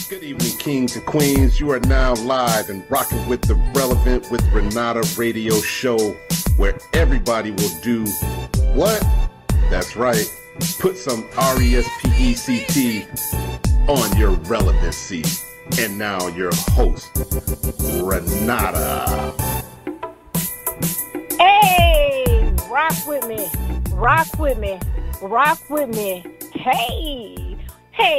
Good evening, kings and queens. You are now live and rocking with the Relevant with Renata radio show, where everybody will do what? That's right. Put some RESPECT on your relevancy. And now your host, Renata. Hey, rock with me, rock with me, rock with me. Hey,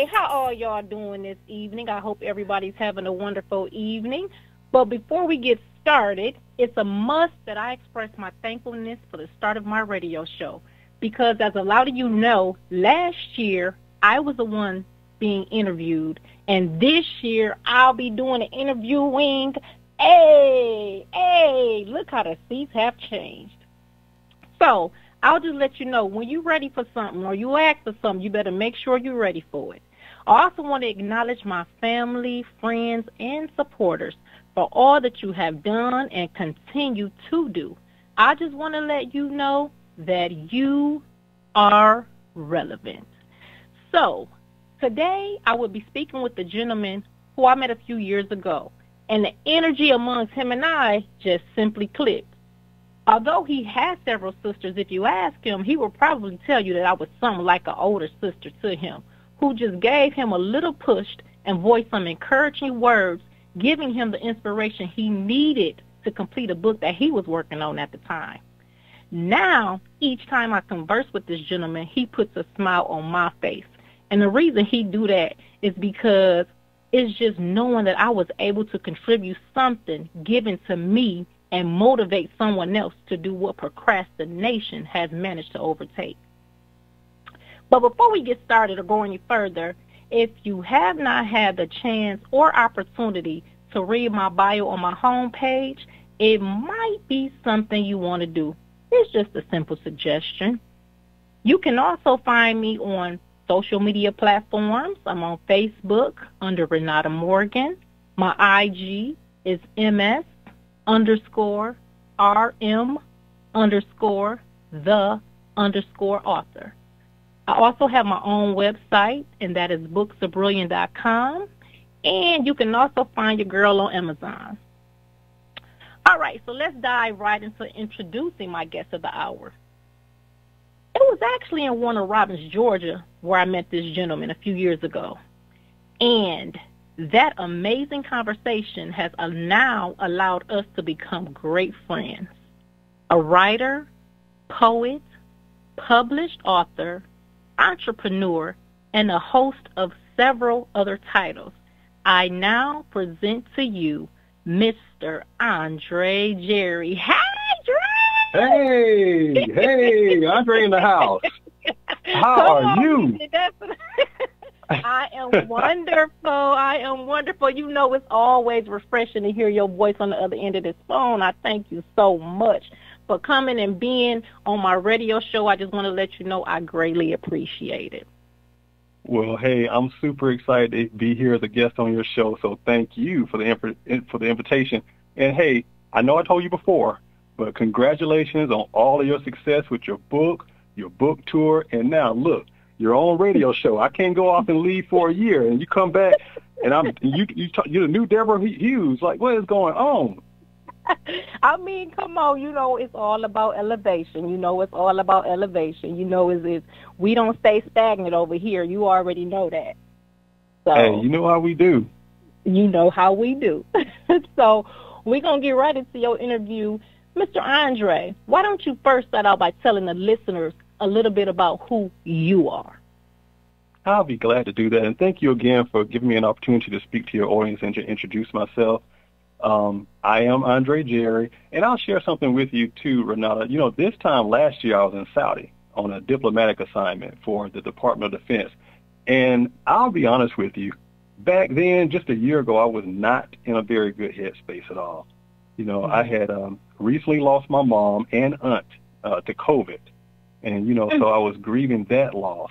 how are y'all doing this evening? I hope everybody's having a wonderful evening. But before we get started, it's a must that I express my thankfulness for the start of my radio show. Because as a lot of you know, last year I was the one being interviewed. And this year I'll be doing the interviewing. Hey, look how the seats have changed. So I'll just let you know, when you're ready for something or you ask for something, you better make sure you're ready for it. I also want to acknowledge my family, friends, and supporters for all that you have done and continue to do. I just want to let you know that you are relevant. So today I will be speaking with a gentleman who I met a few years ago, and the energy amongst him and I just simply clicked. Although he has several sisters, if you ask him, he will probably tell you that I was something like an older sister to him, who just gave him a little push and voiced some encouraging words, giving him the inspiration he needed to complete a book that he was working on at the time. Now, each time I converse with this gentleman, he puts a smile on my face. And the reason he do that is because it's just knowing that I was able to contribute something given to me and motivate someone else to do what procrastination has managed to overtake. But before we get started or go any further, if you have not had the chance or opportunity to read my bio on my homepage, it might be something you want to do. It's just a simple suggestion. You can also find me on social media platforms. I'm on Facebook under Renata Morgan. My IG is MS_RM_the_author. I also have my own website, and that is booksabriliant.com. And you can also find your girl on Amazon. All right, so let's dive right into introducing my guest of the hour. It was actually in Warner Robins, Georgia, where I met this gentleman a few years ago. And that amazing conversation has now allowed us to become great friends. A writer, poet, published author, entrepreneur, and a host of several other titles. I now present to you Mr. Andre Jerry. Hey, Andre in the house. How are you? I am wonderful. You know, it's always refreshing to hear your voice on the other end of this phone. I thank you so much for coming and being on my radio show. I just want to let you know I greatly appreciate it. Well, hey, I'm super excited to be here as a guest on your show, so thank you for the invitation. And, hey, I know I told you before, but congratulations on all of your success with your book tour, and now, look, your own radio show. I can't go off and leave for a year, and you come back, and you're the new Deborah Hughes. Like, what is going on? I mean, come on, you know, it's all about elevation. You know, it's all about elevation. You know, we don't stay stagnant over here. You already know that. So, hey, you know how we do. You know how we do. So we're going to get right into your interview. Mr. Andre, why don't you first start out by telling the listeners a little bit about who you are? I'll be glad to do that. And thank you again for giving me an opportunity to speak to your audience and to introduce myself. I am Andre Jerry, and I'll share something with you too, Renata. You know, this time last year I was in Saudi on a diplomatic assignment for the Department of Defense. And I'll be honest with you, back then, just a year ago, I was not in a very good headspace at all. You know, I had recently lost my mom and aunt to COVID. And, you know, so I was grieving that loss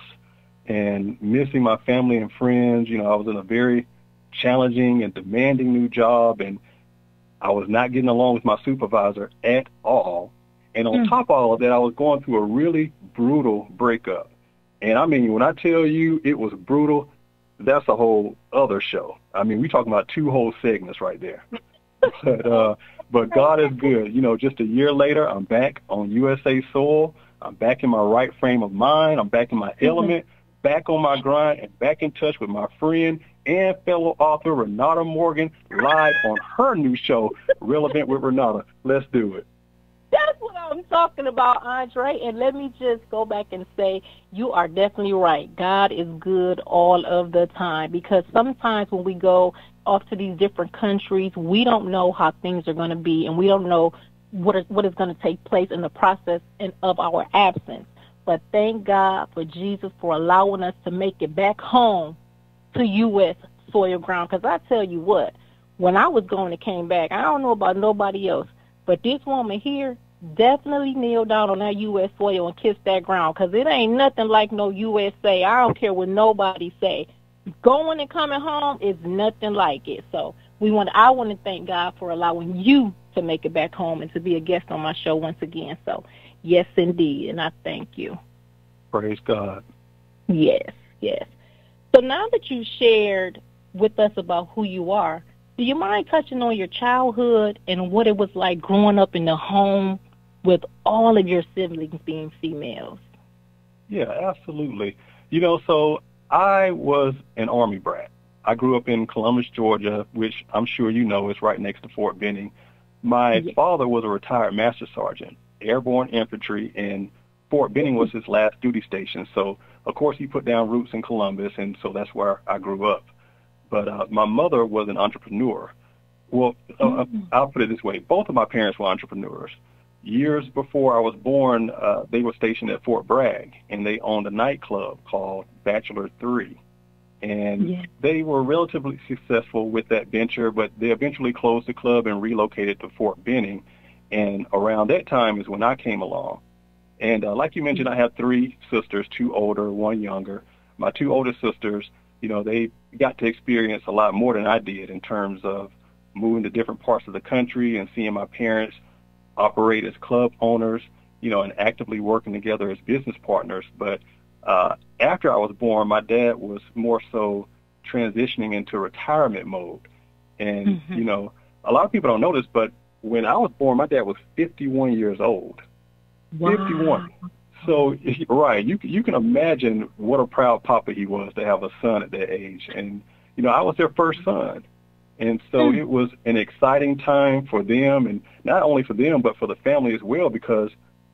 and missing my family and friends. You know, I was in a very challenging and demanding new job, and I was not getting along with my supervisor at all. And on top of all of that, I was going through a really brutal breakup. And I mean, when I tell you it was brutal, that's a whole other show. I mean, we're talking about 2 whole segments right there. But God is good. You know, just a year later, I'm back on USA soil. I'm back in my right frame of mind. I'm back in my element, back on my grind, and back in touch with my friend and fellow author Renata Morgan, live on her new show, Relevant with Renata. Let's do it. That's what I'm talking about, Andre. And let me just go back and say, you are definitely right. God is good all of the time, because sometimes when we go off to these different countries, we don't know how things are going to be, and we don't know what is going to take place in the process of our absence. But thank God for Jesus for allowing us to make it back home to U.S. soil ground. Because I tell you what, when I was going and came back, I don't know about nobody else, but this woman here definitely kneeled down on that U.S. soil and kissed that ground, because it ain't nothing like no USA. I don't care what nobody say. Going and coming home is nothing like it. So I want to thank God for allowing you to make it back home and to be a guest on my show once again. So, yes, indeed, and I thank you. Praise God. Yes, yes. So now that you shared with us about who you are, do you mind touching on your childhood and what it was like growing up in the home with all of your siblings being females? Yeah, absolutely. You know, so I was an Army brat. I grew up in Columbus, Georgia, which I'm sure you know is right next to Fort Benning. My father was a retired Master Sergeant, Airborne Infantry, and Fort Benning was his last duty station. So, of course, he put down roots in Columbus, and so that's where I grew up. But my mother was an entrepreneur. Well, I'll put it this way. Both of my parents were entrepreneurs. Years before I was born, they were stationed at Fort Bragg, and they owned a nightclub called Bachelor 3. And they were relatively successful with that venture, but they eventually closed the club and relocated to Fort Benning. And around that time is when I came along. And like you mentioned, I have 3 sisters, 2 older, 1 younger. My 2 older sisters, you know, they got to experience a lot more than I did in terms of moving to different parts of the country and seeing my parents operate as club owners, you know, and actively working together as business partners. But after I was born, my dad was more so transitioning into retirement mode. And, you know, a lot of people don't know this, but when I was born, my dad was 51 years old. Wow. 51. So, right, you can imagine what a proud papa he was to have a son at that age. And, you know, I was their first son. And so it was an exciting time for them, and not only for them, but for the family as well, because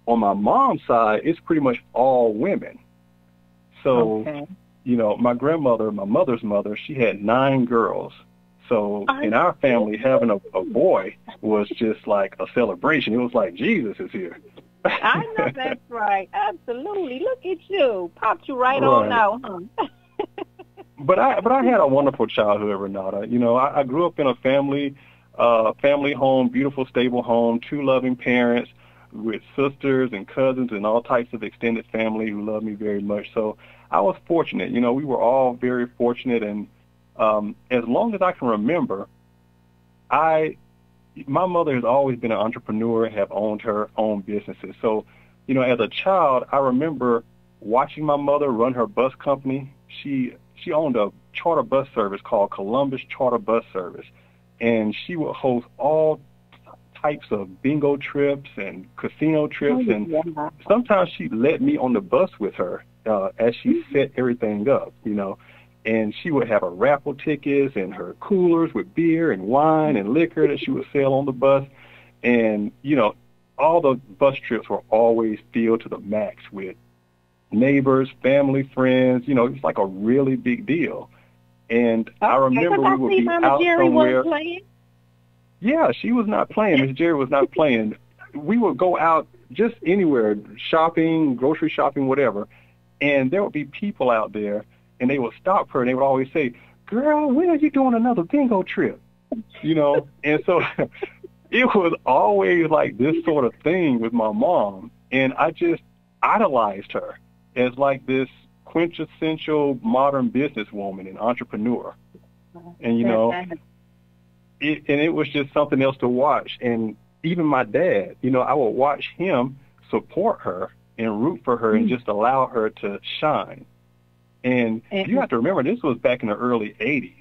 on my mom's side, it's pretty much all women. So, you know, my grandmother, my mother's mother, she had 9 girls. So in our family, having a boy was just like a celebration. It was like Jesus is here. I know that's right. Absolutely. Look at you. Popped you right on out, huh? But I had a wonderful childhood, Renata. You know, I grew up in a family home, beautiful, stable home, 2 loving parents with sisters and cousins and all types of extended family who loved me very much. So I was fortunate. You know, we were all very fortunate. And as long as I can remember, my mother has always been an entrepreneur and have owned her own businesses. So, you know, as a child, I remember watching my mother run her bus company. She owned a charter bus service called Columbus Charter Bus Service, and she would host all types of bingo trips and casino trips, and sometimes she'd let me on the bus with her as she set everything up, you know, and she would have her raffle tickets and her coolers with beer and wine and liquor that she would sell on the bus, and, you know, all the bus trips were always filled to the max with neighbors, family, friends. You know, it's like a really big deal. And I remember we would be out somewhere. Yeah, she was not playing. Miss Jerry was not playing. We would go out just anywhere, shopping, grocery shopping, whatever, and there would be people out there, and they would stop her, and they would always say, "Girl, when are you doing another bingo trip?" You know, and so it was always like this sort of thing with my mom, and I just idolized her as like this quintessential modern businesswoman and entrepreneur. And, you know, it was just something else to watch. And even my dad, I would watch him support her and root for her and just allow her to shine. And you have to remember, this was back in the early 80s.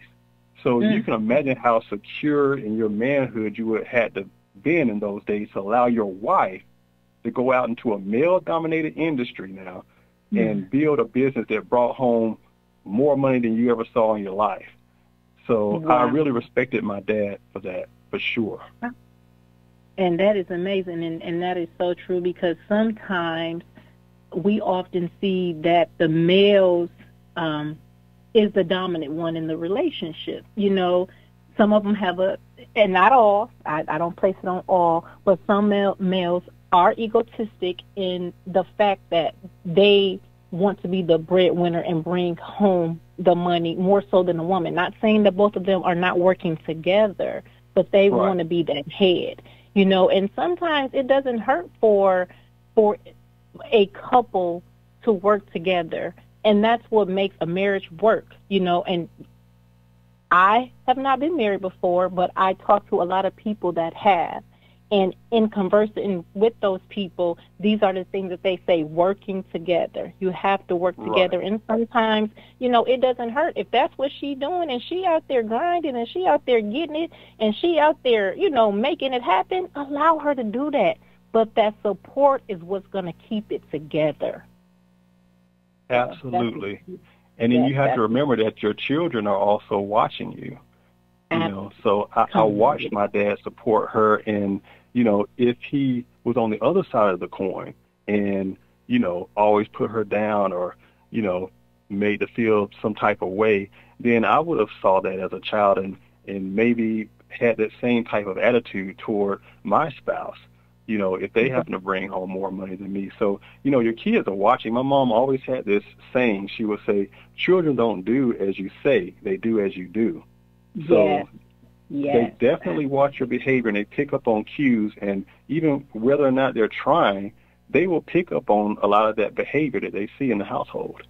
So you can imagine how secure in your manhood you would have to been in those days to allow your wife to go out into a male-dominated industry now and build a business that brought home more money than you ever saw in your life. So I really respected my dad for that, for sure. And that is amazing, and that is so true, because sometimes we often see that the males is the dominant one in the relationship. Some of them have and not all, I don't place it on all, but some males are egotistic in the fact that they want to be the breadwinner and bring home the money more so than a woman. Not saying that both of them are not working together, but they want to be that head. And sometimes it doesn't hurt for a couple to work together, and that's what makes a marriage work. And I have not been married before, but I talk to a lot of people that have. And in conversing with those people, these are the things that they say: working together. You have to work together. And sometimes, it doesn't hurt. If that's what she's doing and she out there grinding and she out there getting it and she out there, making it happen, allow her to do that. But that support is what's going to keep it together. Absolutely. And then you have to remember that your children are also watching you. So I watched my dad support her, and if he was on the other side of the coin and, always put her down or, made her feel some type of way, then I would have saw that as a child and maybe had that same type of attitude toward my spouse, if they happen to bring home more money than me. So, your kids are watching. My mom always had this saying. She would say, children don't do as you say, they do as you do. So they definitely watch your behavior, and they pick up on cues, and even whether or not they're trying, they will pick up on a lot of that behavior that they see in the household.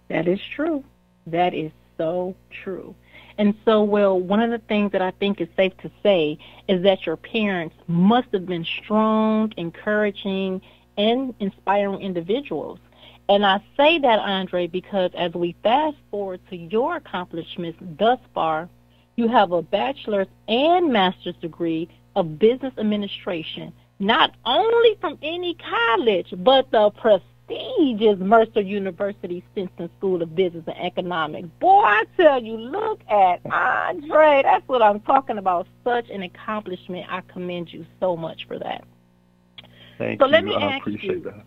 That is true. That is so true. And so, one of the things that I think is safe to say is that your parents must have been strong, encouraging, and inspiring individuals. And I say that, Andre, because as we fast forward to your accomplishments thus far, you have a bachelor's and master's degree of business administration, not only from any college, but the prestigious Mercer University Simpson School of Business and Economics. Boy, I tell you, look at Andre. That's what I'm talking about. Such an accomplishment. I commend you so much for that. Thank you. Let me I ask appreciate you, that.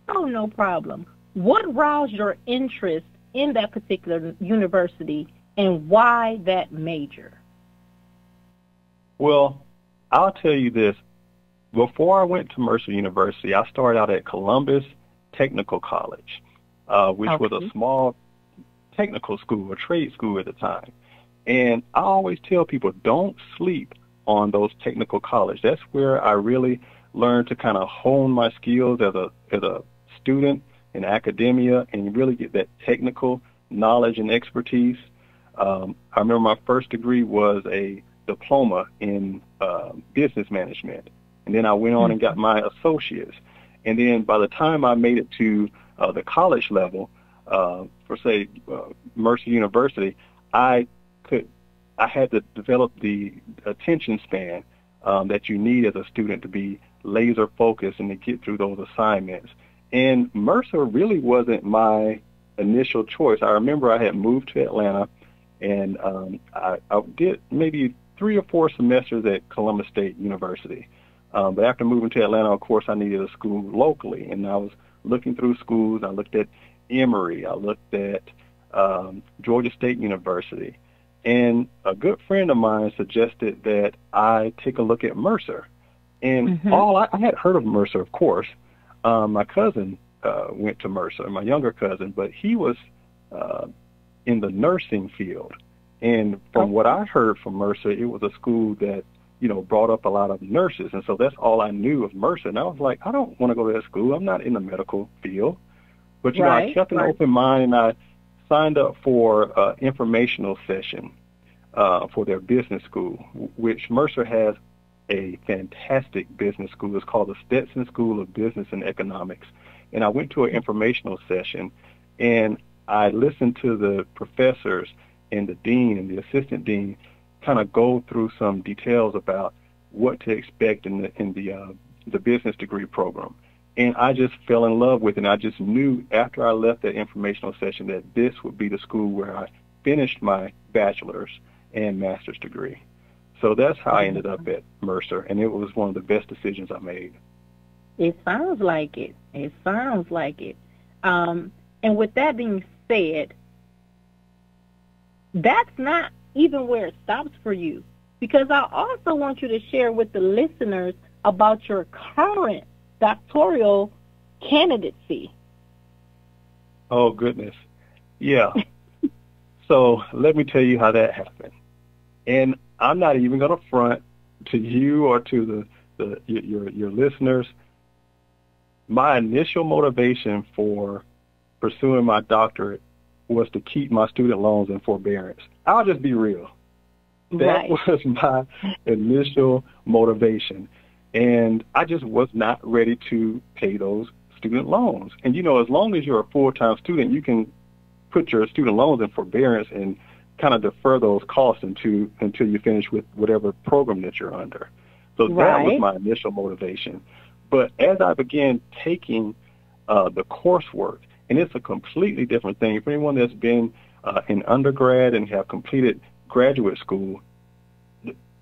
Oh, no problem. What roused your interest in that particular university, and why that major? Well, I'll tell you this. Before I went to Mercer University, I started out at Columbus Technical College, which was a small technical school, a trade school at the time. And I always tell people, don't sleep on those technical colleges. That's where I really learned to kind of hone my skills as a student in academia and really get that technical knowledge and expertise. I remember my first degree was a diploma in business management. And then I went on and got my associates. And then by the time I made it to the college level, for say Mercer University, I had to develop the attention span that you need as a student to be laser focused and to get through those assignments. And Mercer really wasn't my initial choice. I remember I had moved to Atlanta, and I did maybe 3 or 4 semesters at Columbus State University. But after moving to Atlanta, of course, I needed a school locally, and I was looking through schools. I looked at Emory. I looked at Georgia State University. And a good friend of mine suggested that I take a look at Mercer. And I had heard of Mercer, of course. My cousin went to Mercer, my younger cousin, but he was in the nursing field. And from what I heard from Mercer, it was a school that, brought up a lot of nurses. And so that's all I knew of Mercer. And I was like, I don't want to go to that school. I'm not in the medical field. But, I kept an open mind, and I signed up for an informational session for their business school, which Mercer has a fantastic business school. It's called the Stetson School of Business and Economics. And I went to an informational session, and I listened to the professors and the dean and the assistant dean kind of go through some details about what to expect in the business degree program. And I just fell in love with it. And I just knew after I left that informational session that this would be the school where I finished my bachelor's and master's degree. So that's how I ended up at Mercer, and it was one of the best decisions I made. It sounds like it. It sounds like it. And with that being said, that's not even where it stops for you, because I also want you to share with the listeners about your current doctoral candidacy. Oh, goodness. Yeah. So let me tell you how that happened. And I'm not even going to front to you or to your listeners. My initial motivation for pursuing my doctorate was to keep my student loans in forbearance. I'll just be real. That was my initial motivation. And I just was not ready to pay those student loans. And, you know, as long as you're a full-time student, you can put your student loans in forbearance and kind of defer those costs until you finish with whatever program that you're under. So that was my initial motivation. But as I began taking the coursework, and it's a completely different thing. For anyone that's been in undergrad and have completed graduate school,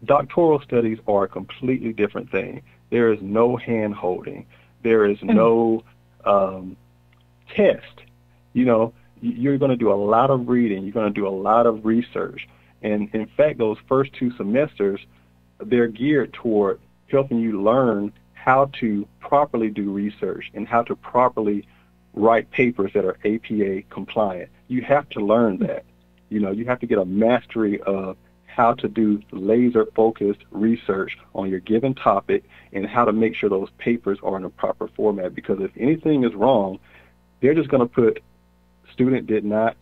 doctoral studies are a completely different thing. There is no hand-holding. There is no test. You know, you're going to do a lot of reading. You're going to do a lot of research. And, in fact, those first 2 semesters, they're geared toward helping you learn how to properly do research and how to properly write papers that are APA compliant. You have to learn that. You know, you have to get a mastery of how to do laser-focused research on your given topic and how to make sure those papers are in a proper format, because if anything is wrong, they're just going to put student did not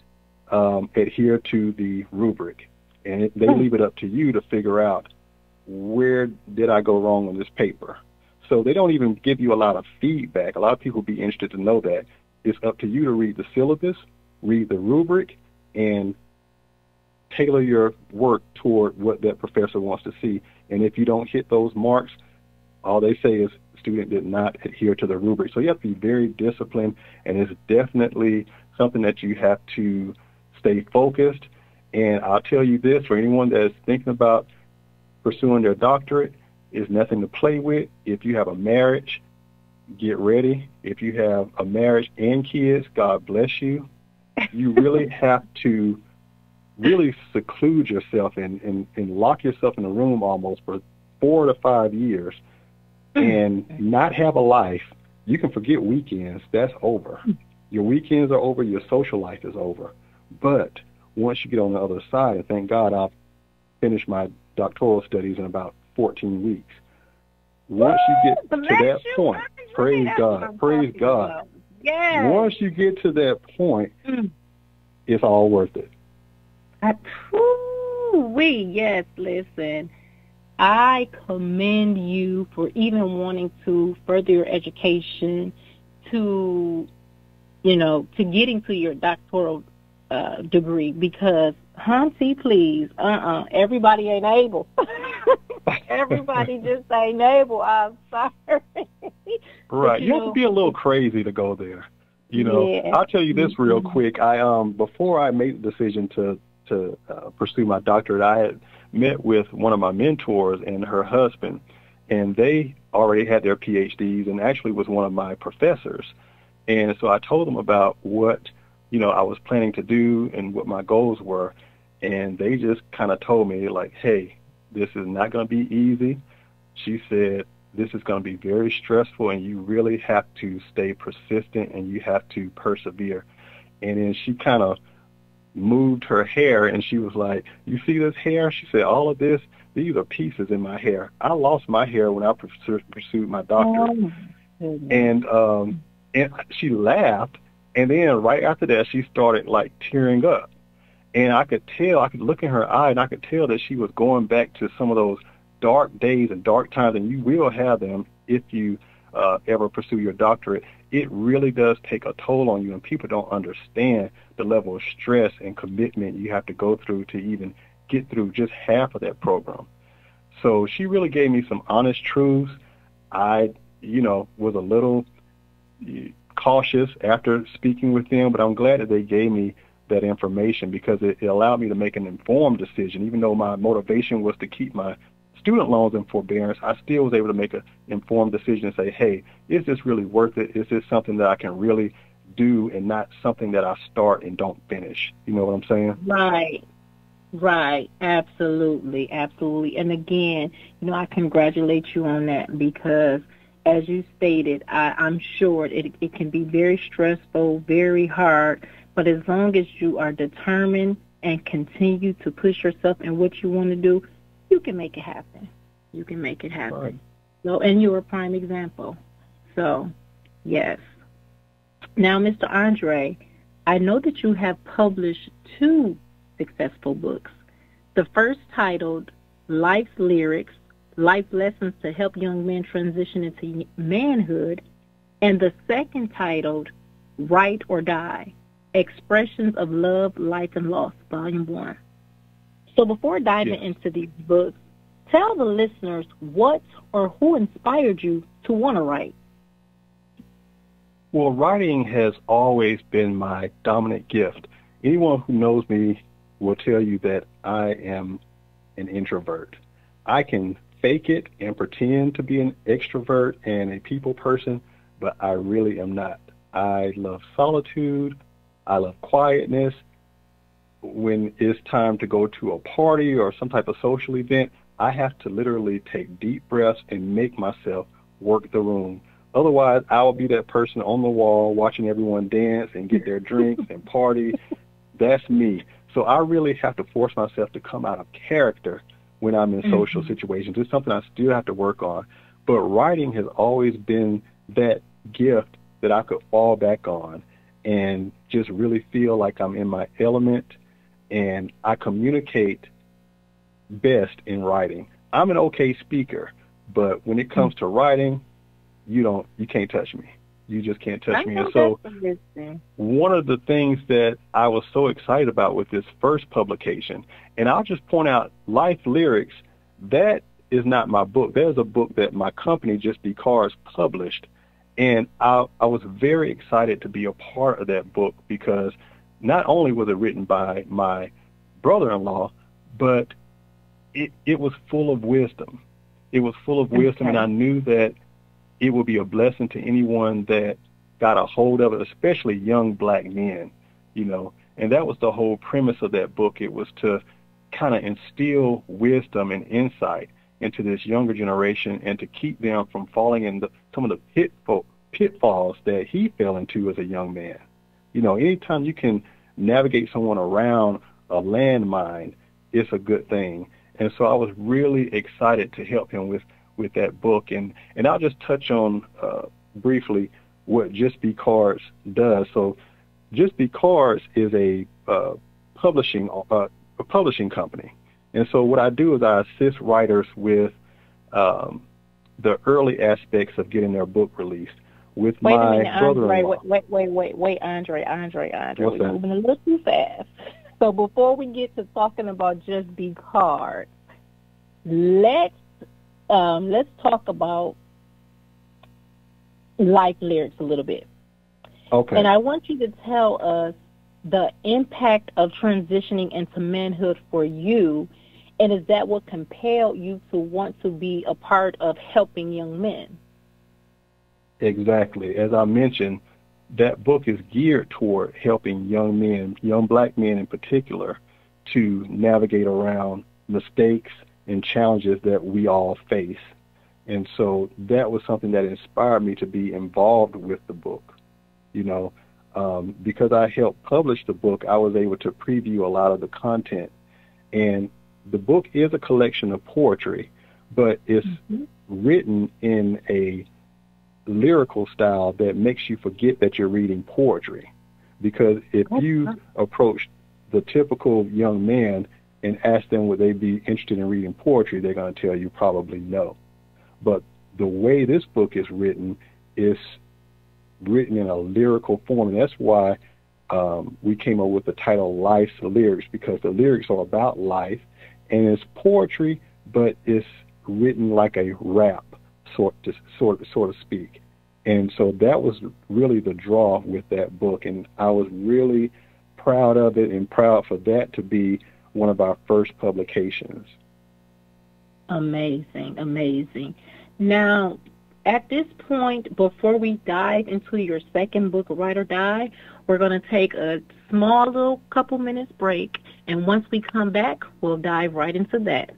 adhere to the rubric, and they leave it up to you to figure out where did I go wrong on this paper. So they don't even give you a lot of feedback. A lot of people would be interested to know that. It's up to you to read the syllabus, read the rubric, and tailor your work toward what that professor wants to see. And if you don't hit those marks, all they say is student did not adhere to the rubric. So you have to be very disciplined, and it's definitely something that you have to stay focused. And I'll tell you this, for anyone that is thinking about pursuing their doctorate, is nothing to play with. If you have a marriage, get ready. If you have a marriage and kids, God bless you. You really have to really seclude yourself and lock yourself in a room almost for 4 to 5 years and not have a life. You can forget weekends. That's over. Your weekends are over. Your social life is over. But once you get on the other side, and thank God I've finished my doctoral studies in about 14 weeks. Once you get to that point, praise God. Yes. Once you get to that point, it's all worth it. Yes, listen. I commend you for even wanting to further your education to getting to your doctoral degree, because, Hunty, please, everybody ain't able. Everybody just ain't able. I'm sorry. Right. You have to be a little crazy to go there. You know, I'll tell you this real quick. Before I made the decision to pursue my doctorate, I had met with one of my mentors and her husband, and they already had their PhDs and actually was one of my professors. And so I told them about what, I was planning to do and what my goals were. And they just kind of told me, like, hey, this is not going to be easy. She said, this is going to be very stressful, and you really have to stay persistent, and you have to persevere. And then she kind of moved her hair, and she was like, you see this hair? She said, all of this, these are pieces in my hair. I lost my hair when I pursued my doctorate. And she laughed, and then right after that, she started, like, tearing up. And I could look in her eye, and I could tell that she was going back to some of those dark days and dark times, and you will have them if you ever pursue your doctorate, it really does take a toll on you, and people don't understand the level of stress and commitment you have to go through to even get through just half of that program. So she really gave me some honest truths. I, was a little cautious after speaking with them, but I'm glad that they gave me that information because it allowed me to make an informed decision. Even though my motivation was to keep my student loans in forbearance, I still was able to make an informed decision and say, hey, is this really worth it? Is this something that I can really do and not something that I start and don't finish? You know what I'm saying? Right. Absolutely. And again, I congratulate you on that because as you stated, I'm sure it can be very stressful, very hard, but as long as you are determined and continue to push yourself in what you want to do, you can make it happen. Right. So, and you're a prime example. So, yes. Now, Mr. Andre, I know that you have published 2 successful books. The first titled Life's Lyrics, Life Lessons to Help Young Men Transition into Manhood, and the second titled Write or Die, Expressions of Love, Life, and Loss, Volume 1. So before diving into these books, tell the listeners what or who inspired you to want to write. Well, writing has always been my dominant gift. Anyone who knows me will tell you that I am an introvert. I can fake it and pretend to be an extrovert and a people person, but I really am not. I love solitude. I love quietness. When it's time to go to a party or some type of social event, I have to literally take deep breaths and make myself work the room. Otherwise, I will be that person on the wall watching everyone dance and get their drinks and party. That's me. So I really have to force myself to come out of character when I'm in social situations. It's something I still have to work on. But writing has always been that gift that I could fall back on and just really feel like I'm in my element, and I communicate best in writing. I'm an okay speaker, but when it comes to writing, you can't touch me. You just can't touch me. And so one of the things that I was so excited about with this first publication, and I'll just point out Life Lyrics, that is not my book. There's a book that my company, Just Be Cars, published. And I was very excited to be a part of that book because not only was it written by my brother-in-law, but it was full of wisdom. It was full of wisdom, and I knew that it would be a blessing to anyone that got a hold of it, especially young black men, And that was the whole premise of that book. It was to kind of instill wisdom and insight into this younger generation and to keep them from falling in some of the pitfalls that he fell into as a young man. Anytime you can navigate someone around a landmine, it's a good thing. And so I was really excited to help him with that book. And I'll just touch on briefly what Just Be Cars does. So Just Be Cars is a publishing company. And so what I do is I assist writers with the early aspects of getting their book released. With Wait my a minute, brother-in-law. Wait, Andre. What's We're that? moving a little too fast. So before we get to talking about Just Be Cars, let's talk about Life Lyrics a little bit. Okay. And I want you to tell us the impact of transitioning into manhood for you, and is that what compelled you to want to be a part of helping young men? Exactly. As I mentioned, that book is geared toward helping young men, young black men in particular, to navigate around mistakes and challenges that we all face. And so that was something that inspired me to be involved with the book. Because I helped publish the book, I was able to preview a lot of the content. And the book is a collection of poetry, but it's written in a lyrical style that makes you forget that you're reading poetry. Because if you approach the typical young man and ask them would they be interested in reading poetry, they're going to tell you probably no. But the way this book is written in a lyrical form, and that's why we came up with the title Life's Lyrics, because the lyrics are about life, and it's poetry, but it's written like a rap, sort of speak. And so that was really the draw with that book, and I was really proud of it and proud for that to be one of our first publications. Amazing, amazing. Now, at this point, before we dive into your second book, Write or Die, we're going to take a small little couple minutes break, and once we come back, we'll dive right into that.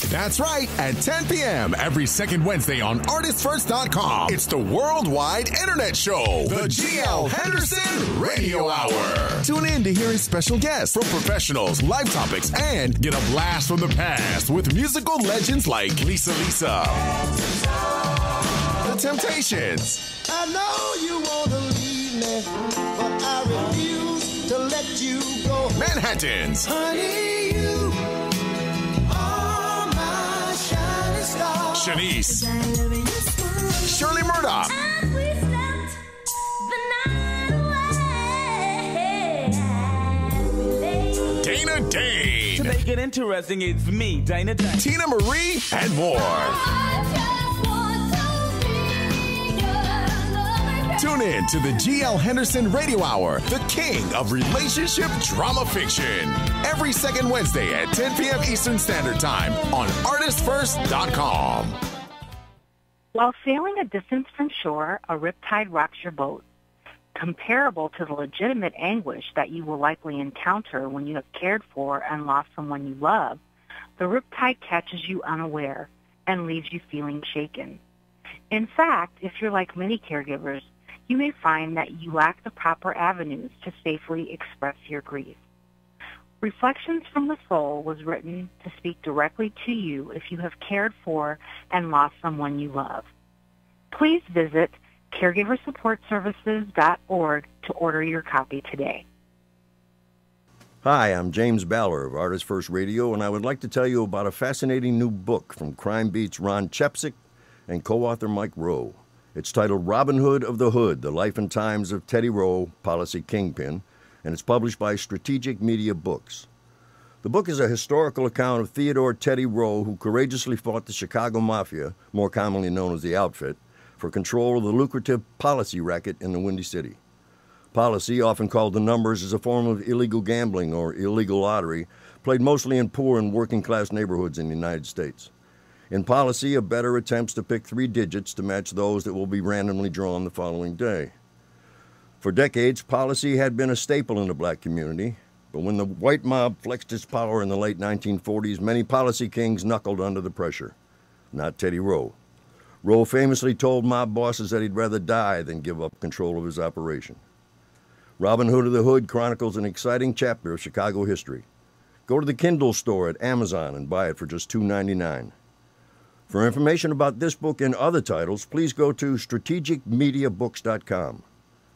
That's right, at 10 p.m. every second Wednesday on ArtistFirst.com. It's the worldwide internet show, the G.L. Henderson Radio Hour. Tune in to hear his special guests from professionals, live topics, and get a blast from the past with musical legends like Lisa Lisa, The Temptations. I know you want to leave me, but I refuse to let you go. Manhattans. Honey, you are my shining star. Shanice. Shirley Murdoch. Dana Dane. To make it interesting, it's me, Dana Dane. Tina Marie and more. Tune in to the G.L. Henderson Radio Hour, the king of relationship drama fiction. Every second Wednesday at 10 p.m. Eastern Standard Time on ArtistFirst.com. While sailing a distance from shore, a riptide rocks your boat. Comparable to the legitimate anguish that you will likely encounter when you have cared for and lost someone you love, the riptide catches you unaware and leaves you feeling shaken. In fact, if you're like many caregivers, you may find that you lack the proper avenues to safely express your grief. Reflections from the Soul was written to speak directly to you if you have cared for and lost someone you love. Please visit caregiversupportservices.org to order your copy today. Hi, I'm James Baller of Artist First Radio, and I would like to tell you about a fascinating new book from Crime Beat's Ron Chepsick and co-author Mike Rowe. It's titled Robin Hood of the Hood, The Life and Times of Teddy Rowe, Policy Kingpin, and it's published by Strategic Media Books. The book is a historical account of Theodore Teddy Rowe, who courageously fought the Chicago Mafia, more commonly known as the Outfit, for control of the lucrative policy racket in the Windy City. Policy, often called the numbers, is a form of illegal gambling or illegal lottery, played mostly in poor and working-class neighborhoods in the United States. In Policy, a bettor attempts to pick 3 digits to match those that will be randomly drawn the following day. For decades, Policy had been a staple in the black community, but when the white mob flexed its power in the late 1940s, many policy kings knuckled under the pressure. Not Teddy Rowe. Rowe famously told mob bosses that he'd rather die than give up control of his operation. Robin Hood of the Hood chronicles an exciting chapter of Chicago history. Go to the Kindle store at Amazon and buy it for just $2.99. For information about this book and other titles, please go to strategicmediabooks.com.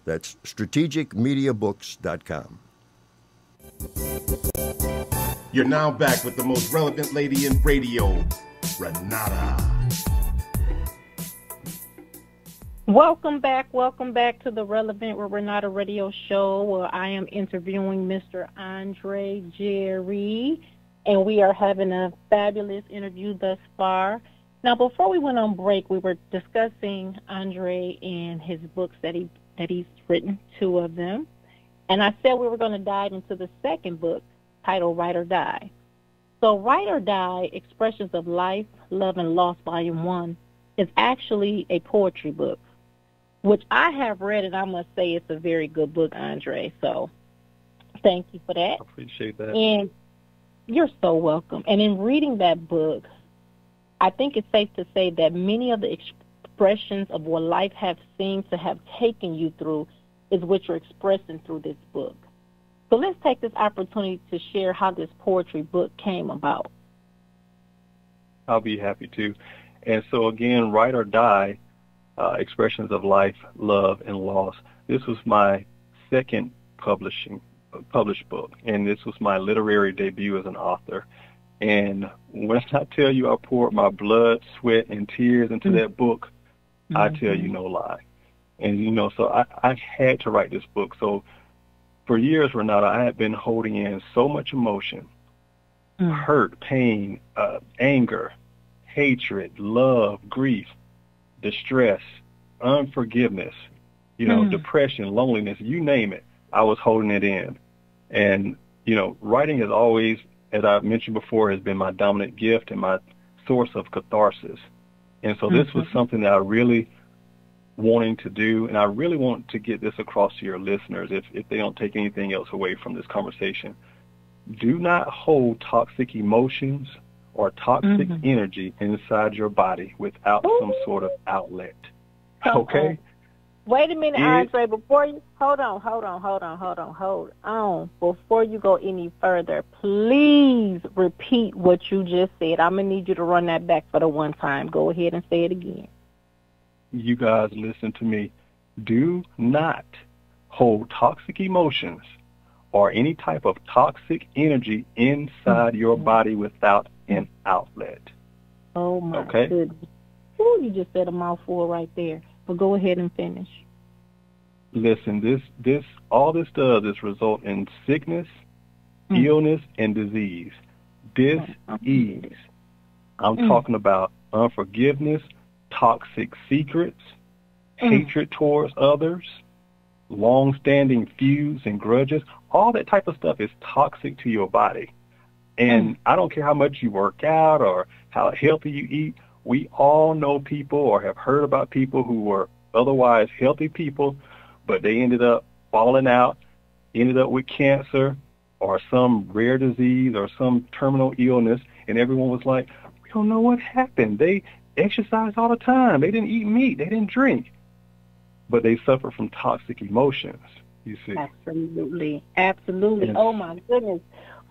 That's strategicmediabooks.com. You're now back with the most relevant lady in radio, Renata. Welcome back to the Relevant with Renata radio show, where I am interviewing Mr. Andre Jerry, and we are having a fabulous interview thus far. Now, before we went on break, we were discussing Andre and his books that he's written, 2 of them, and I said we were going to dive into the second book, titled Write or Die. So Write or Die, Expressions of Life, Love, and Loss, Volume 1, is actually a poetry book, which I have read, and I must say it's a very good book, Andre. So thank you for that. I appreciate that. And you're so welcome. And in reading that book, I think it's safe to say that many of the expressions of what life has seemed to have taken you through is what you're expressing through this book. So let's take this opportunity to share how this poetry book came about. I'll be happy to. And so again, Write or Die, Expressions of Life, Love, and Loss. This was my second publishing published book, and this was my literary debut as an author. And when I tell you I poured my blood, sweat, and tears into that book, I tell you no lie. And, so I had to write this book. So for years, Renata, I had been holding in so much emotion, hurt, pain, anger, hatred, love, grief, distress, unforgiveness, depression, loneliness, you name it. I was holding it in. And, writing has always, as I mentioned before, has been my dominant gift and my source of catharsis. And so this was something that I really wanting to do, and I really want to get this across to your listeners if they don't take anything else away from this conversation. Do not hold toxic emotions or toxic energy inside your body without some sort of outlet. Okay? Wait a minute, Andre, before you hold on. Before you go any further, please repeat what you just said. I'm going to need you to run that back for the one time. Go ahead and say it again. You guys listen to me. Do not hold toxic emotions or any type of toxic energy inside your body without an outlet. Oh, my goodness. Ooh, you just said a mouthful right there. But go ahead and finish. Listen, all this does is result in sickness, illness, and disease. Dis-ease. I'm talking about unforgiveness, toxic secrets, hatred towards others, long-standing feuds and grudges. All that type of stuff is toxic to your body. And I don't care how much you work out or how healthy you eat. We all know people or have heard about people who were otherwise healthy people, but they ended up falling out, ended up with cancer or some rare disease or some terminal illness, and everyone was like, we don't know what happened. They exercised all the time. They didn't eat meat. They didn't drink. But they suffer from toxic emotions, you see. Absolutely. And oh, my goodness.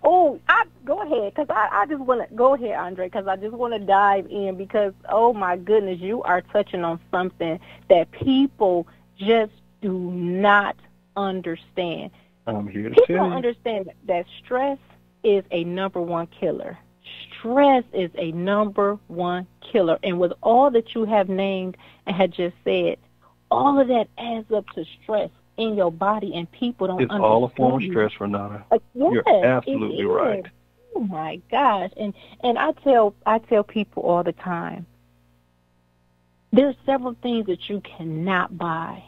Oh, go ahead, because I just want to, go ahead, Andre, because I just want to dive in because, oh, my goodness, you are touching on something that people just do not understand. I'm here to people tell you. People don't understand that stress is a number one killer. Stress is a number one killer. And with all that you have named and had just said, all of that adds up to stress in your body, and people don't understand. It's all a form of stress, Renata. Yes, you're absolutely right. Oh my gosh. And I tell people all the time, there's several things that you cannot buy.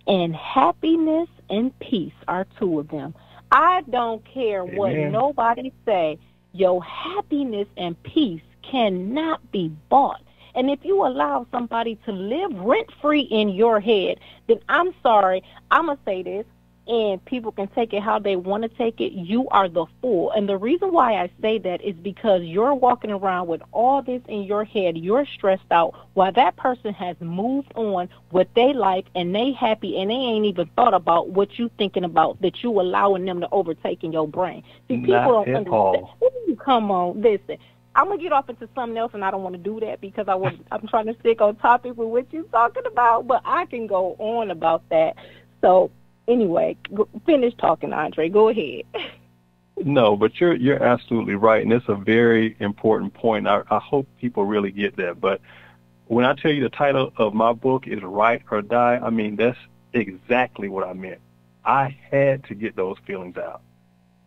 And happiness and peace are two of them. I don't care what nobody say. Your happiness and peace cannot be bought. And if you allow somebody to live rent-free in your head, then I'm sorry, I'm going to say this, and people can take it how they want to take it. You are the fool. And the reason why I say that is because you're walking around with all this in your head. You're stressed out while that person has moved on with their life and they happy and they ain't even thought about what you thinking about that you allowing them to overtake in your brain. See, people don't understand. Come on, listen. I'm going to get off into something else, and I don't want to do that because I'm trying to stick on topic with what you're talking about, but I can go on about that. So, anyway, finish talking, Andre. Go ahead. No, but you're absolutely right, and it's a very important point. I hope people really get that. But when I tell you the title of my book is Write or Die, I mean, that's exactly what I meant. I had to get those feelings out.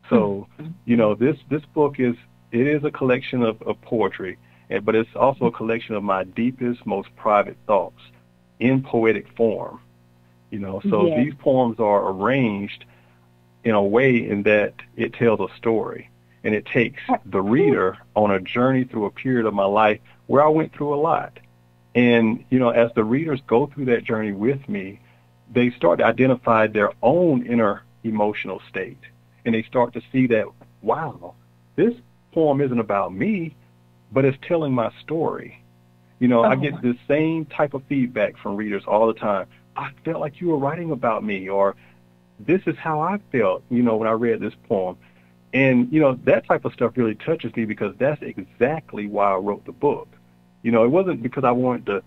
So, this book is a collection of poetry, but it's also a collection of my deepest, most private thoughts in poetic form. So these poems are arranged in a way in that it tells a story, and it takes the reader on a journey through a period of my life where I went through a lot. And, as the readers go through that journey with me, they start to identify their own inner emotional state, and they start to see that, wow, this poem isn't about me, but it's telling my story. I get the same type of feedback from readers all the time. I felt like you were writing about me, or this is how I felt, when I read this poem. And, that type of stuff really touches me because that's exactly why I wrote the book. It wasn't because I wanted to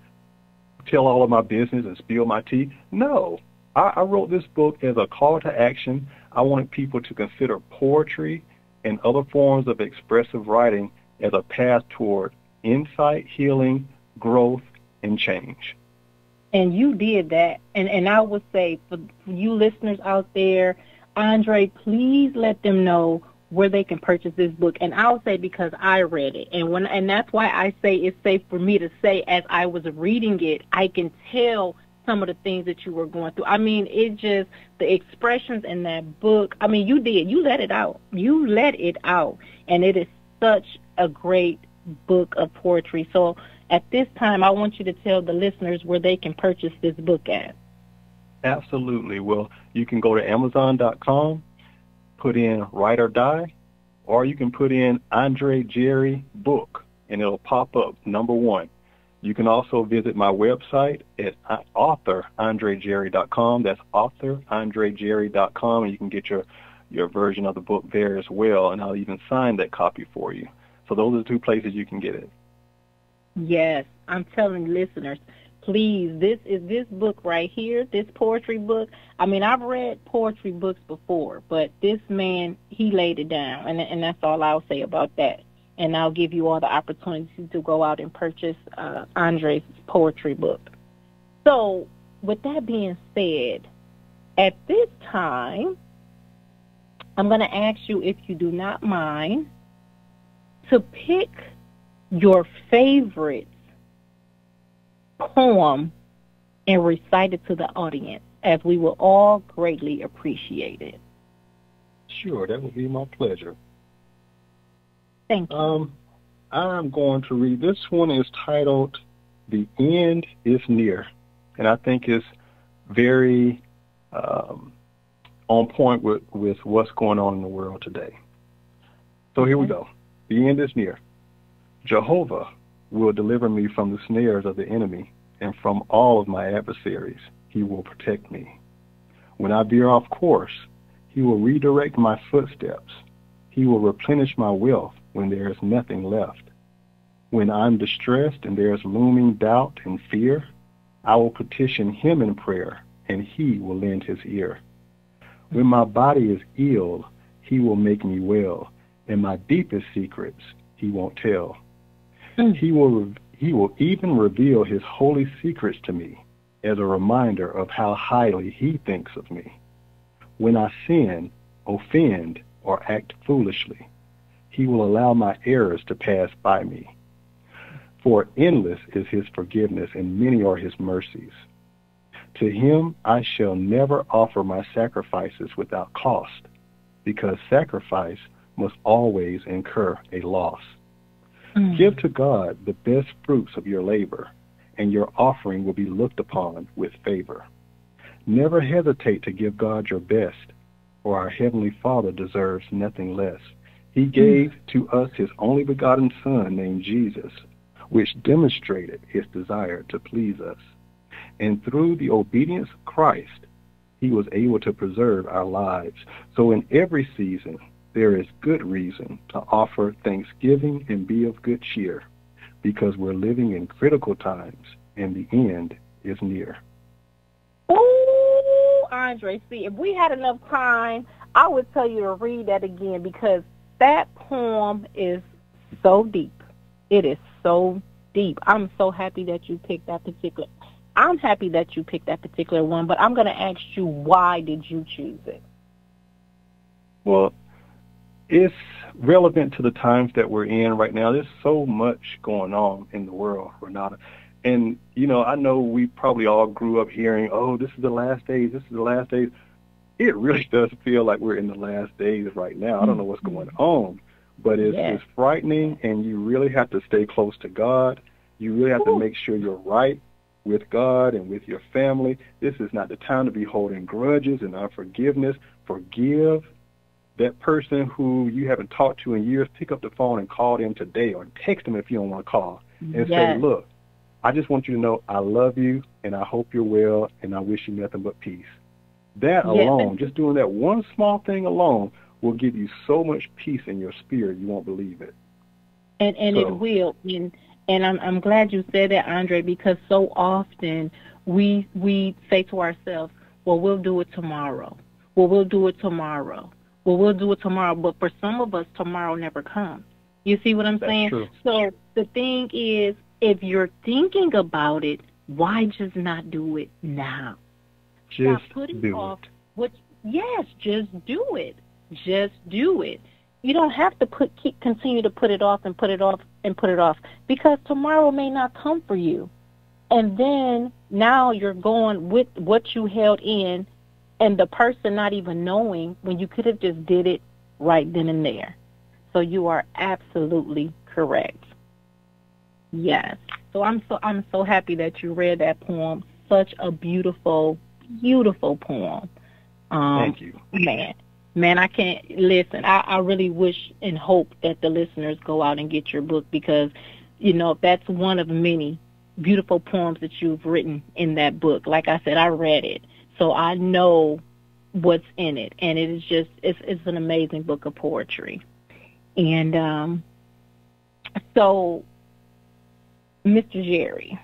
tell all of my business and spill my tea. No, I wrote this book as a call to action. I wanted people to consider poetry and other forms of expressive writing as a path toward insight, healing, growth, and change. And you did that. And I would say for you listeners out there, Andre, please let them know where they can purchase this book. And I'll say because I read it. And that's why I say it's safe for me to say as I was reading it, I can tell some of the things that you were going through. I mean, it just, the expressions in that book, I mean, you did. You let it out. You let it out. And it is such a great book of poetry. So at this time, I want you to tell the listeners where they can purchase this book at. Absolutely. Well, you can go to Amazon.com, put in Write or Die, or you can put in Andre Jerry Book, and it'll pop up, number 1. You can also visit my website at authorandrejerry.com. That's authorandrejerry.com, and you can get your version of the book there as well, and I'll even sign that copy for you. So those are the 2 places you can get it. Yes, I'm telling listeners, please, this book right here, this poetry book. I mean, I've read poetry books before, but this man, he laid it down, and that's all I'll say about that. And I'll give you all the opportunity to go out and purchase Andre's poetry book. So with that being said, at this time, I'm going to ask you, if you do not mind, to pick your favorite poem and recite it to the audience, as we will all greatly appreciate it. Sure, that would be my pleasure. Thank you. I'm going to read, this one is titled The End is Near, and I think it's very on point with what's going on in the world today. So here we go. The end is near. Jehovah will deliver me from the snares of the enemy, and from all of my adversaries he will protect me. When I veer off course, he will redirect my footsteps. He will replenish my wealth when there is nothing left. When I'm distressed and there is looming doubt and fear, I will petition him in prayer, and he will lend his ear. When my body is ill, he will make me well, and my deepest secrets he won't tell. He will even reveal his holy secrets to me as a reminder of how highly he thinks of me. When I sin, offend, or act foolishly, he will allow my errors to pass by me. For endless is his forgiveness, and many are his mercies. To him I shall never offer my sacrifices without cost, because sacrifice must always incur a loss. Give to God the best fruits of your labor, and your offering will be looked upon with favor. Never hesitate to give God your best, for our Heavenly Father deserves nothing less. He gave to us his only begotten Son named Jesus, which demonstrated his desire to please us. And through the obedience of Christ, he was able to preserve our lives. So in every season, there is good reason to offer thanksgiving and be of good cheer, because we're living in critical times and the end is near. Oh, Andre, see, if we had enough time, I would tell you to read that again, because that poem is so deep. It is so deep. I'm so happy that you picked that particular. I'm happy that you picked that particular one, but I'm going to ask you, why did you choose it? Well, it's relevant to the times that we're in right now. There's so much going on in the world, Renata. And, you know, I know we probably all grew up hearing, oh, this is the last days, this is the last days. It really does feel like we're in the last days right now. I don't know what's going on, but it's frightening, and you really have to stay close to God. You really have to make sure you're right with God and with your family. This is not the time to be holding grudges and unforgiveness. Forgive that person who you haven't talked to in years. Pick up the phone and call them today, or text them if you don't want to call, and say, look, I just want you to know I love you, and I hope you're well, and I wish you nothing but peace. That alone, just doing that one small thing alone, will give you so much peace in your spirit you won't believe it. And so, it will. And I'm glad you said that, Andre, because so often we say to ourselves, well, we'll do it tomorrow. Well, we'll do it tomorrow. Well, we'll do it tomorrow. But for some of us, tomorrow never comes. You see what I'm saying? True. So the thing is, if you're thinking about it, why just not do it now? Just Stop putting do off it. Yes, just do it. Just do it. You don't have to continue to put it off and put it off and put it off, because tomorrow may not come for you. And then now you're going with what you held in, and the person not even knowing when you could have just did it right then and there. So you are absolutely correct. Yes. So I'm so happy that you read that poem. Such a beautiful, beautiful poem. Thank you. Man, I can't listen. I really wish and hope that the listeners go out and get your book, because, you know, that's one of many beautiful poems that you've written in that book. Like I said, I read it, so I know what's in it, and it is just it's an amazing book of poetry. And so, Mr. Jerry.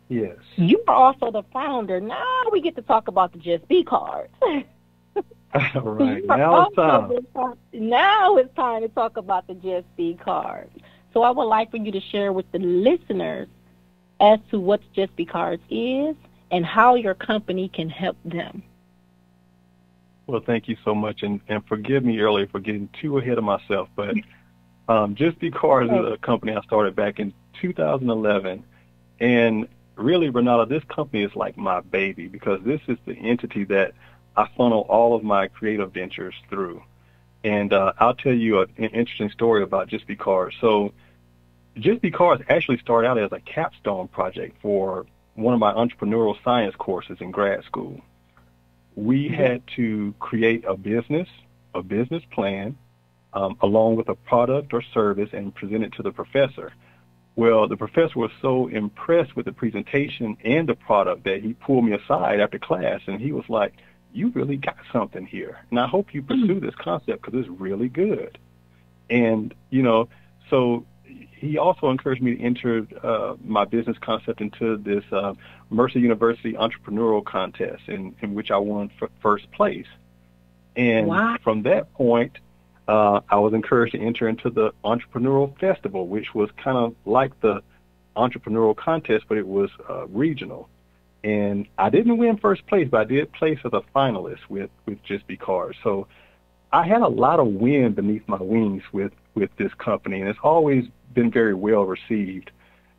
Yes. You are also the founder. Now we get to talk about the Just Be cards. Right. Now it's time. Now it's time to talk about the Just Be cards. So I would like for you to share with the listeners as to what Just Be cards is and how your company can help them. Well, thank you so much, and forgive me earlier for getting too ahead of myself, but Just Be Cards is a company I started back in 2011, and really, Renata, this company is like my baby, because this is the entity that I funnel all of my creative ventures through. And I'll tell you an interesting story about Just Be Cards. So Just Be Cards actually started out as a capstone project for one of my entrepreneurial science courses in grad school. We had to create a business plan, along with a product or service, and present it to the professor. Well, the professor was so impressed with the presentation and the product that he pulled me aside after class, and he was like, "You really got something here, and I hope you pursue this concept because it's really good." And, you know, so he also encouraged me to enter my business concept into this Mercer University entrepreneurial contest, in which I won first place. And from that point, I was encouraged to enter into the Entrepreneurial Festival, which was kind of like the entrepreneurial contest, but it was regional. And I didn't win first place, but I did place as a finalist with Just Be Cards. So I had a lot of wind beneath my wings with this company, and it's always been very well received.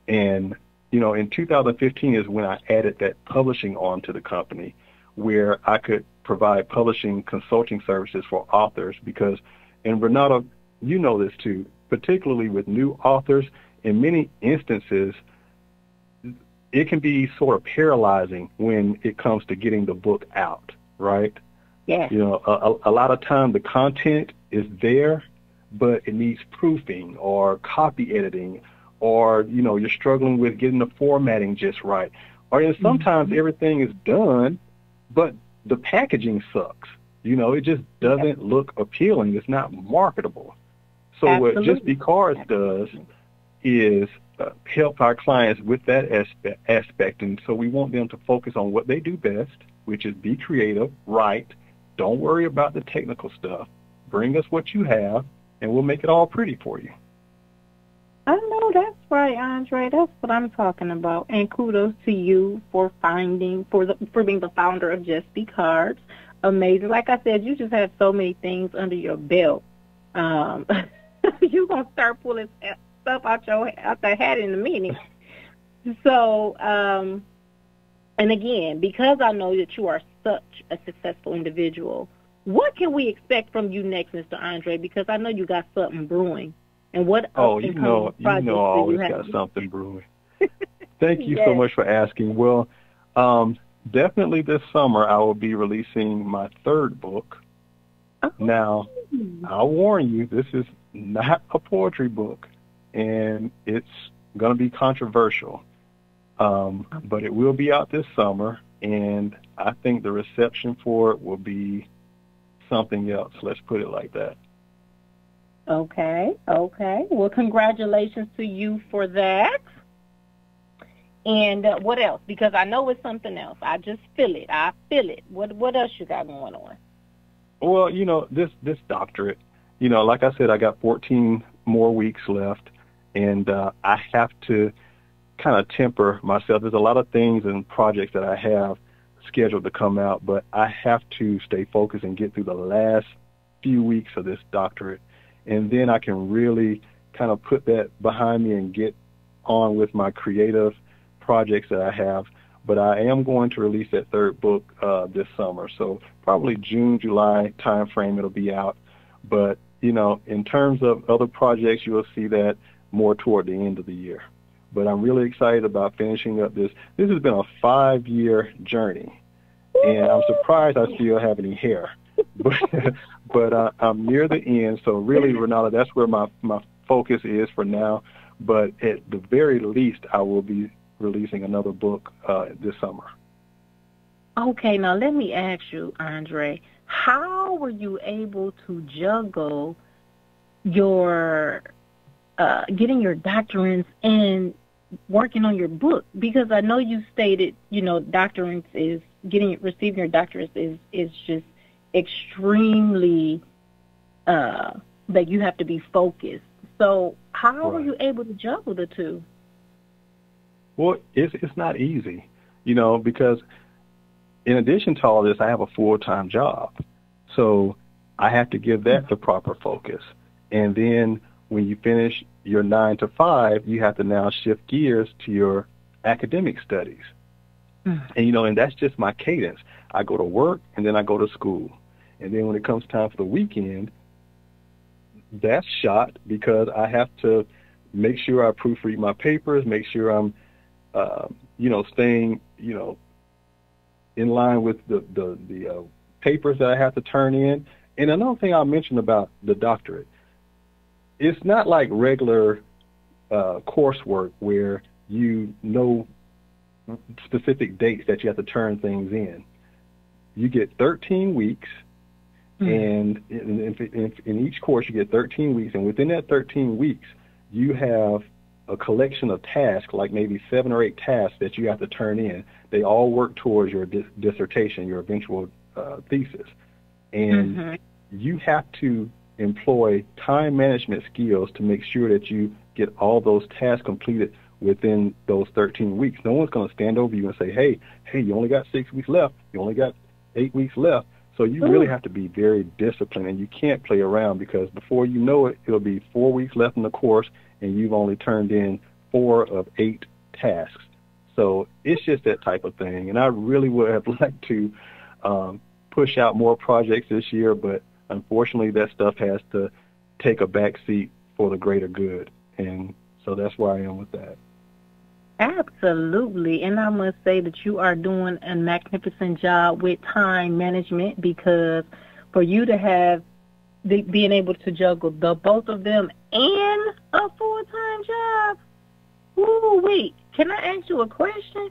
And, you know, in 2015 is when I added that publishing arm to the company, where I could provide publishing consulting services for authors, because, and Renata, you know this too, particularly with new authors, in many instances, it can be sort of paralyzing when it comes to getting the book out, right? Yeah. You know, a lot of time the content is there, but it needs proofing or copy editing, or, you know, you're struggling with getting the formatting just right. Or sometimes everything is done, but the packaging sucks. You know, it just doesn't look appealing. It's not marketable. So what Just Be Cards does is help our clients with that aspect. And so we want them to focus on what they do best, which is be creative, write. Don't worry about the technical stuff. Bring us what you have, and we'll make it all pretty for you. I know that's right, Andre. That's what I'm talking about. And kudos to you for being the founder of Just Be Cards. Amazing. Like I said, you just have so many things under your belt. You're going to start pulling stuff out the hat in a minute. So, and again, because I know that you are such a successful individual, what can we expect from you next, Mr. Andre? Because I know you got something brewing. And what you know I always got something brewing. Thank you so much for asking. Well, definitely this summer I will be releasing my third book. Now, I'll warn you, this is not a poetry book, and it's going to be controversial. But it will be out this summer, and I think the reception for it will be something else. Let's put it like that. Okay. Well, congratulations to you for that. And what else? Because I know it's something else. I just feel it. I feel it. What else you got going on? Well, this doctorate, like I said, I got 14 more weeks left, and I have to kind of temper myself. There's a lot of things and projects that I have scheduled to come out, but I have to stay focused and get through the last few weeks of this doctorate, and then I can really kind of put that behind me and get on with my creative projects that I have. But I am going to release that third book this summer, so probably June, July time frame it'll be out. But, in terms of other projects, you will see that more toward the end of the year. But I'm really excited about finishing up this. This has been a 5-year journey, and I'm surprised I still have any hair. But I'm near the end, so really, Renata, that's where my focus is for now. But at the very least, I will be releasing another book this summer. Okay, now let me ask you, Andre, how were you able to juggle your getting your doctorates and working on your book? Because I know you stated, doctorates is receiving your doctorate is just extremely that you have to be focused. So how were you able to juggle the two? Well, it's not easy, because in addition to all this, I have a full-time job. So I have to give that the proper focus. And then when you finish your 9 to 5, you have to now shift gears to your academic studies. And, and that's just my cadence. I go to work and then I go to school. And then when it comes time for the weekend, that's shot because I have to make sure I proofread my papers, make sure I'm, staying, in line with the papers that I have to turn in. And another thing I'll mention about the doctorate, it's not like regular coursework where you know specific dates that you have to turn things in. You get 13 weeks, and in each course you get 13 weeks, and within that 13 weeks you have a collection of tasks, like maybe 7 or 8 tasks that you have to turn in. They all work towards your dissertation, your eventual thesis. And you have to employ time management skills to make sure that you get all those tasks completed within those 13 weeks. No one's going to stand over you and say, hey, you only got 6 weeks left. You only got 8 weeks left. So you really have to be very disciplined, and you can't play around, because before you know it, it'll be 4 weeks left in the course, and you've only turned in 4 of 8 tasks. So it's just that type of thing. And I really would have liked to push out more projects this year, but unfortunately that stuff has to take a back seat for the greater good. And so that's where I am with that. Absolutely. And I must say that you are doing a magnificent job with time management, because for you to have being able to juggle the both of them and a full-time job, wait, can I ask you a question?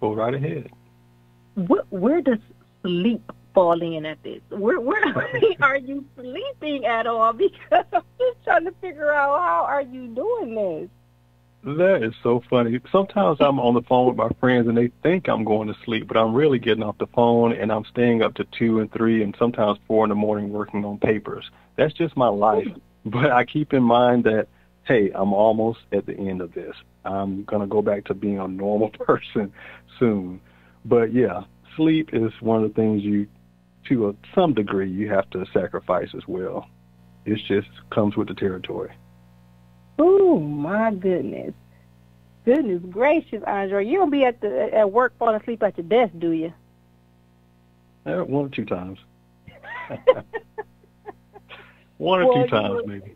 Go right ahead. Where does sleep fall in at this? Where are you sleeping at all? Because I'm just trying to figure out, how are you doing this? That is so funny. Sometimes I'm on the phone with my friends and they think I'm going to sleep, but I'm really getting off the phone and I'm staying up to 2 and 3 and sometimes 4 in the morning working on papers. That's just my life. But I keep in mind that, hey, I'm almost at the end of this. I'm going to go back to being a normal person soon. But yeah, sleep is one of the things to some degree, you have to sacrifice as well. It just comes with the territory. Oh, my goodness. Goodness gracious, Andre. You don't be at work falling asleep at your desk, do you? 1 or 2 times. 1 or 2 times, maybe.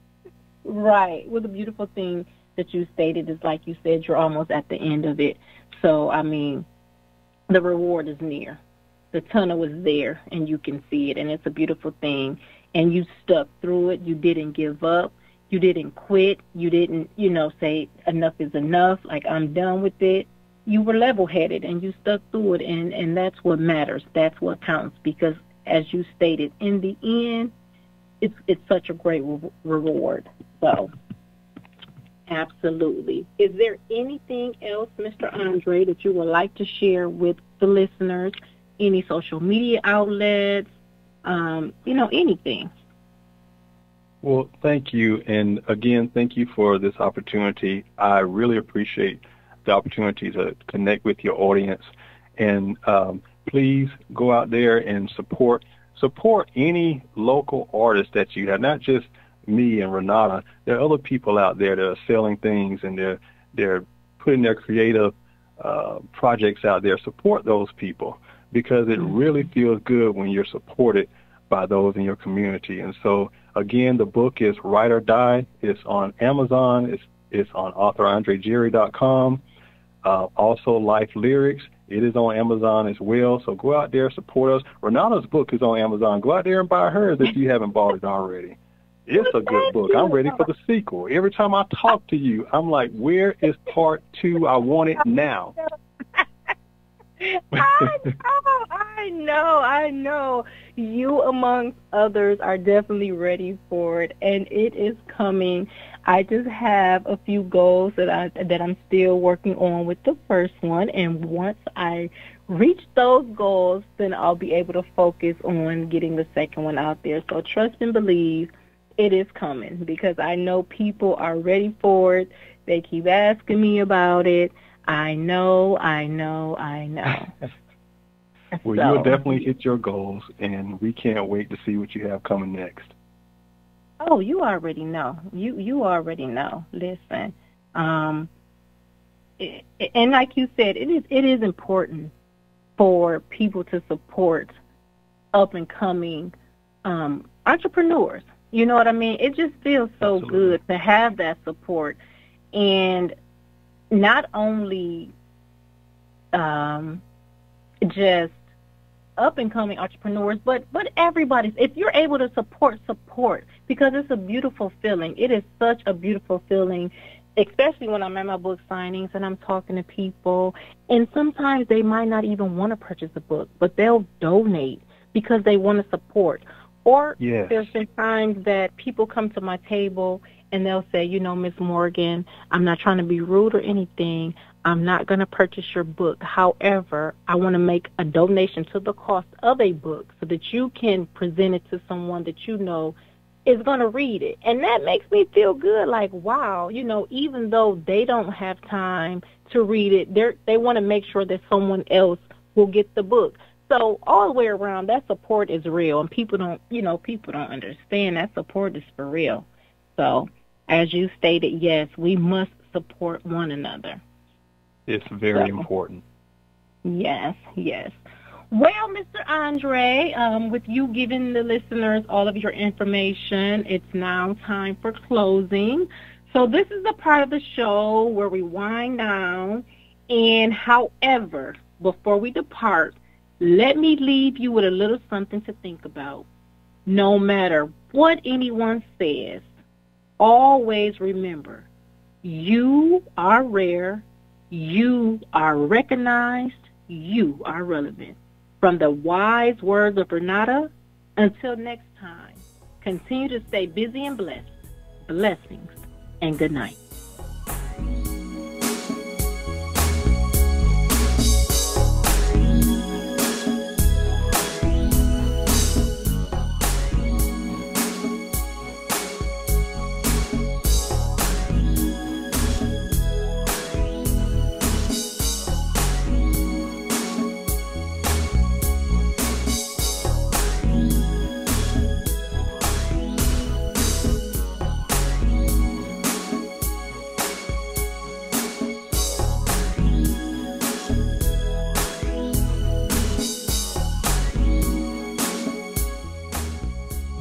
Right. Well, the beautiful thing that you stated is, like you said, you're almost at the end of it. So, I mean, the reward is near. The tunnel is there, and you can see it, and it's a beautiful thing. And you stuck through it. You didn't give up. You didn't quit. You didn't, say enough is enough, like I'm done with it. You were level-headed, and you stuck through it, and that's what matters. That's what counts, because, as you stated, in the end, it's such a great reward. So Absolutely. Is there anything else, Mr. Andre, that you would like to share with the listeners? Any social media outlets? Anything? Well, thank you. And again, thank you for this opportunity. I really appreciate the opportunity to connect with your audience. And please go out there and support any local artist that you have, not just me and Renata. There are other people out there that are selling things, and they're putting their creative projects out there. Support those people, because it really feels good when you're supported by those in your community. And so, again, the book is Write or Die. It's on Amazon. It's on authorandrejerry.com. Also, Life Lyrics. It is on Amazon as well. So go out there, support us. Renata's book is on Amazon. Go out there and buy hers if you haven't bought it already. It's a good book. I'm ready for the sequel. Every time I talk to you, I'm like, where is part 2? I want it now. I know. You, amongst others, are definitely ready for it, and it is coming. I just have a few goals that I'm still working on with the first one, and once I reach those goals, then I'll be able to focus on getting the second one out there. So trust and believe it is coming, because I know people are ready for it. They keep asking me about it. I know. Well, you'll definitely hit your goals, and we can't wait to see what you have coming next. Oh, you already know. You already know. Listen, and like you said, it is important for people to support up and coming entrepreneurs. You know what I mean? It just feels so good to have that support, and not only just up-and-coming entrepreneurs, but everybody. If you're able to support, because it's a beautiful feeling. It is such a beautiful feeling, especially when I'm at my book signings and I'm talking to people, and sometimes they might not even want to purchase a book, but they'll donate because they want to support. Or There's been times that people come to my table and they'll say, Miss Morgan, I'm not trying to be rude or anything. I'm not going to purchase your book. However, I want to make a donation to the cost of a book so that you can present it to someone that you know is going to read it. And that makes me feel good, like, wow, even though they don't have time to read it, they want to make sure that someone else will get the book. So all the way around, that support is real, and people don't understand that support is for real. So as you stated, yes, we must support one another. It's very important. Yes. Well, Mr. Andre, with you giving the listeners all of your information, it's now time for closing. So this is the part of the show where we wind down. And however, before we depart, let me leave you with a little something to think about. No matter what anyone says, always remember, you are rare. You are recognized. You are relevant. From the wise words of Renata, until next time, continue to stay busy and blessed. Blessings and good night.